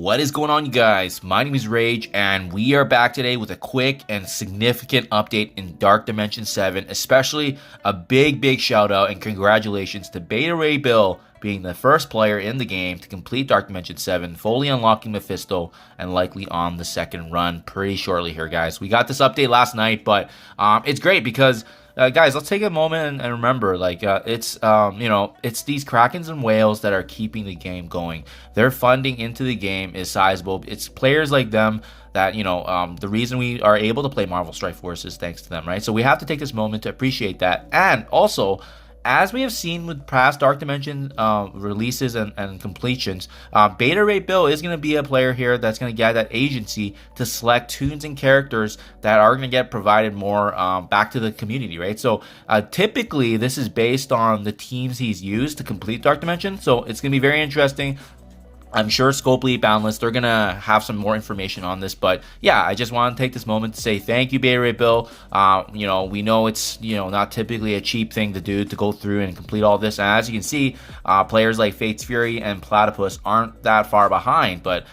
What is going on, you guys? My name is Rayge, and we are back today with a quick and significant update in Dark Dimension 7, especially a big shout out and congratulations to Beta Ray Bill being the first player in the game to complete Dark Dimension 7, fully unlocking Mephisto, and likely on the second run pretty shortly here, guys. We got this update last night, but it's great because guys, let's take a moment and remember, it's these Krakens and whales that are keeping the game going. Their funding into the game is sizable. It's players like them that, the reason we are able to play Marvel Strike Force is thanks to them, right? So we have to take this moment to appreciate that. And also, as we have seen with past Dark Dimension releases and completions, Beta Ray Bill is going to be a player here that's going to get that agency to select tunes and characters that are going to get provided more back to the community, right? So typically, this is based on the teams he's used to complete Dark Dimension, so it's going to be very interesting. I'm sure Scopely, Boundless, they're going to have some more information on this. But yeah, I just want to take this moment to say thank you, Beta Ray Bill. We know it's, not typically a cheap thing to do to go through and complete all this. And as you can see, players like Fate's Fury and Platypus aren't that far behind. But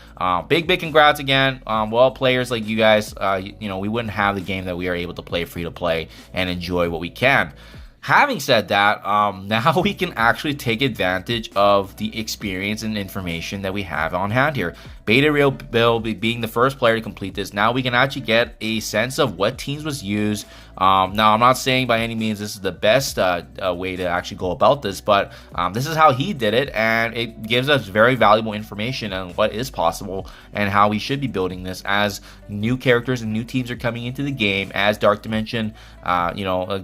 big congrats again. Well, players like you guys, we wouldn't have the game that we are able to play free to play and enjoy what we can. Having said that, now we can actually take advantage of the experience and information that we have on hand here. Beta Ray Bill being the first player to complete this, now we can actually get a sense of what teams was used. Now, I'm not saying by any means this is the best way to actually go about this, but this is how he did it, and it gives us very valuable information on what is possible and how we should be building this as new characters and new teams are coming into the game, as Dark Dimension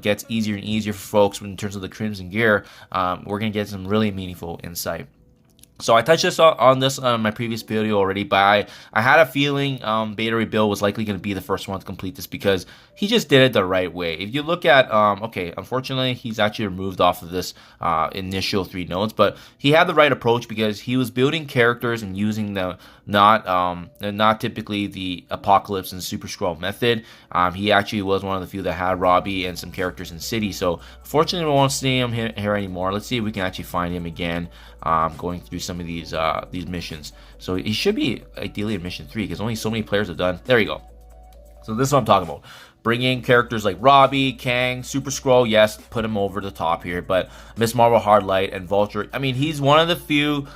gets easier and easier for folks in terms of the Crimson Gear. We're going to get some really meaningful insight. So I touched on this on my previous video already, but I had a feeling Beta Ray Bill was likely going to be the first one to complete this because he just did it the right way. If you look at, unfortunately, he's actually removed off of this initial 3 nodes, but he had the right approach because he was building characters and using the not typically the Apocalypse and Super Scroll method. He actually was one of the few that had Robbie and some characters in City, so unfortunately we won't see him here anymore. Let's see if we can actually find him again going through some of these missions. So he should be ideally in mission 3 because only so many players have done. There you go. So this is what I'm talking about. Bringing characters like Robbie, Kang, Super Scroll, yes, put him over the top here, but Miss Marvel, Hardlight, and Vulture, I mean, he's one of the few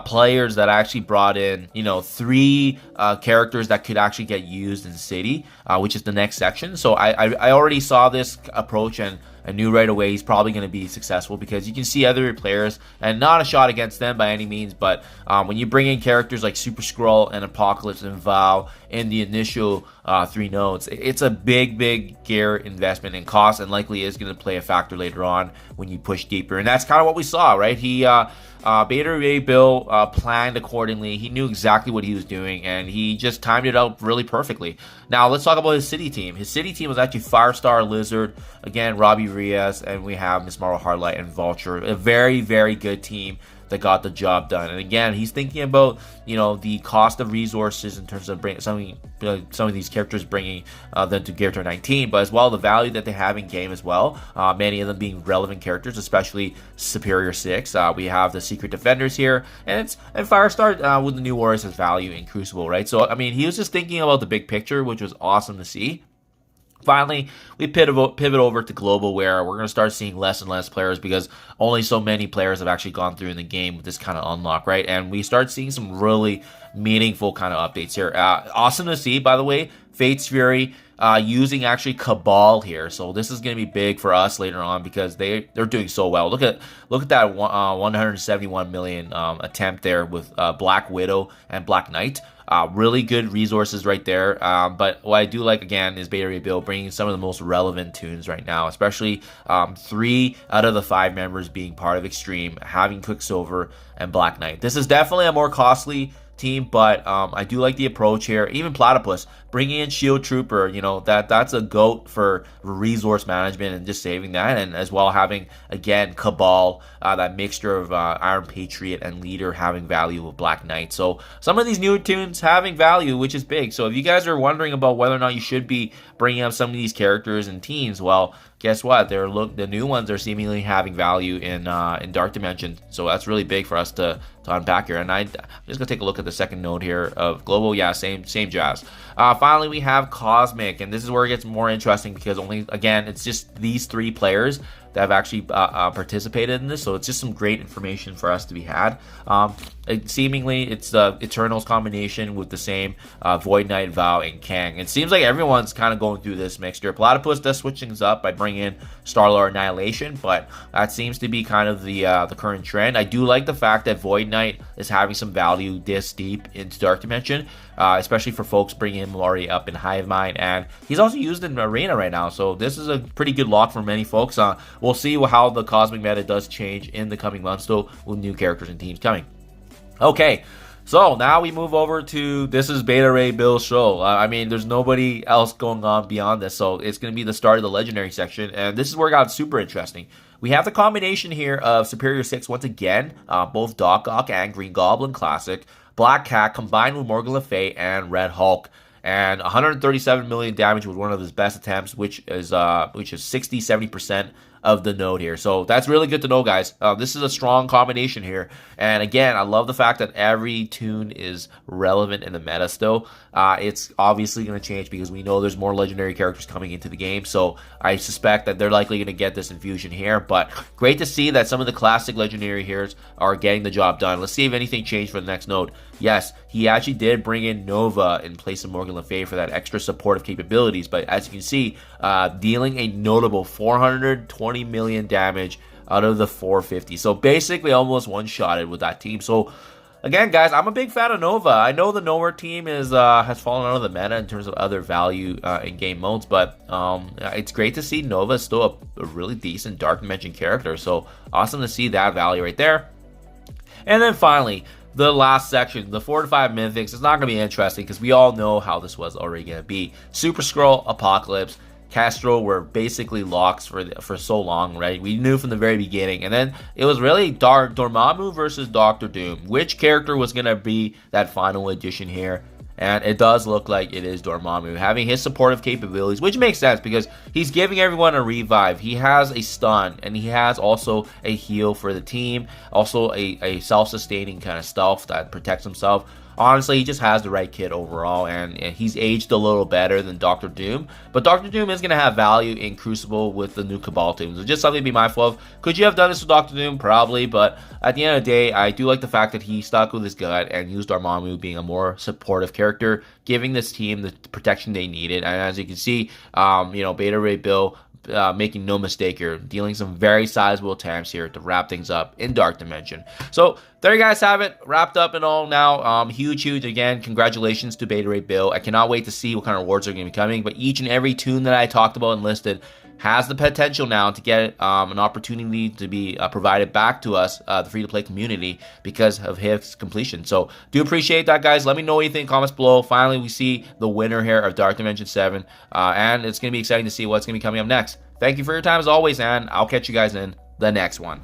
players that actually brought in, 3 characters that could actually get used in City, which is the next section. So I already saw this approach and I knew right away he's probably going to be successful because you can see other players, and not a shot against them by any means, but when you bring in characters like Super Scroll and Apocalypse and Val in the initial 3 nodes, it's a big gear investment in cost, and likely is going to play a factor later on when you push deeper. And that's kind of what we saw, right? He Beta Ray Bill planned accordingly. He knew exactly what he was doing, and he just timed it out really perfectly. Now, let's talk about his City team. His City team was actually Firestar, Lizard, again, Robbie Reyes, and we have Miss Marvel, Hardlight, and Vulture. A very good team that got the job done. And again, he's thinking about the cost of resources in terms of bringing some of these characters, bringing them to Gear 19, but as well the value that they have in game as well. Many of them being relevant characters, especially Superior 6. We have the Secret Defenders here, and Firestar with the New Warriors has value in Crucible, right? So I mean, he was just thinking about the big picture, which was awesome to see. Finally, we pivot over to global, where we're going to start seeing less and less players because only so many players have actually gone through in the game with this kind of unlock, right? And we start seeing some really meaningful kind of updates here. Awesome to see, by the way, Fate's Fury using actually Cabal here. So this is going to be big for us later on because they're doing so well. Look at that 171 million attempt there with Black Widow and Black Knight. Really good resources right there. But what I do like, again, is Beta Ray Bill bringing some of the most relevant tunes right now, especially 3 out of the 5 members being part of Extreme, having Quicksilver and Black Knight. This is definitely a more costly team, but I do like the approach here. Even Platypus bringing in Shield Trooper, that's a goat for resource management and just saving that, and as well having, again, Cabal, that mixture of Iron Patriot and Leader having value with Black Knight. So some of these new tunes having value, which is big. So if you guys are wondering about whether or not you should be bringing up some of these characters and teams, well, guess what? The new ones are seemingly having value in Dark Dimension. So that's really big for us to unpack here. And I'm just gonna take a look at the second node here of global. Yeah, same jazz. Finally, we have Cosmic, and this is where it gets more interesting because again, it's just these 3 players that have actually participated in this, so it's just some great information for us to be had. Seemingly, it's the Eternals combination with the same Void Knight, Vow, and Kang. It seems like everyone's kind of going through this mixture. Platypus does switch things up by bringing in Star-Lord Annihilation, but that seems to be kind of the current trend. I do like the fact that Void Knight is having some value this deep into Dark Dimension, especially for folks bringing him already up in Hive Mind, and he's also used in Arena right now, so this is a pretty good lock for many folks. We'll see how the Cosmic meta does change in the coming months, though, with new characters and teams coming. Okay, so now we move over to this is Beta Ray Bill's show. I mean, there's nobody else going on beyond this, so it's going to be the start of the Legendary section, and this is where it got super interesting. We have the combination here of Superior 6 once again, both Doc Ock and Green Goblin Classic, Black Cat combined with Morgan Le Fay and Red Hulk. And 137 million damage with one of his best attempts, which is 60-70% of the node here. So that's really good to know, guys. This is a strong combination here. And again, I love the fact that every tune is relevant in the meta still. It's obviously going to change because we know there's more legendary characters coming into the game. So I suspect that they're likely going to get this infusion here. But great to see that some of the classic legendary heroes are getting the job done. Let's see if anything changed for the next node. Yes, he actually did bring in Nova in place of Morgan Le Fay for that extra supportive capabilities. But as you can see, dealing a notable 420 million damage out of the 450. So basically almost one-shotted with that team. So again, guys, I'm a big fan of Nova. I know the Nowhere team has fallen out of the meta in terms of other value in game modes, but it's great to see Nova is still a really decent Dark Dimension character. So awesome to see that value right there. And then finally, the last section, the 4 to 5 mythics, is not going to be interesting because we all know how this was already going to be. Super Skrull, Apocalypse, Castro were basically locks for so long, right? We knew from the very beginning. And then it was really Dormammu versus Doctor Doom. Which character was going to be that final edition here? And it does look like it is Dormammu, having his supportive capabilities, which makes sense because he's giving everyone a revive. He has a stun, and he has also a heal for the team, also a self-sustaining kind of stealth that protects himself. Honestly, he just has the right kit overall, and he's aged a little better than Doctor Doom. But Doctor Doom is going to have value in Crucible with the new Cabal team. So just something to be mindful of. Could you have done this with Doctor Doom? Probably, but at the end of the day, I do like the fact that he stuck with his gut and used Dormammu being a more supportive character, giving this team the protection they needed. And as you can see, Beta Ray Bill making no mistake here, dealing some very sizable attempts here to wrap things up in Dark Dimension. So there you guys have it, wrapped up and all now. Huge, again, congratulations to Beta Ray Bill. I cannot wait to see what kind of rewards are going to be coming, but each and every tune that I talked about and listed has the potential now to get an opportunity to be provided back to us, the free-to-play community, because of his completion. So do appreciate that, guys. Let me know what you think in comments below. Finally, we see the winner here of Dark Dimension 7, and it's going to be exciting to see what's going to be coming up next. Thank you for your time as always, and I'll catch you guys in the next one.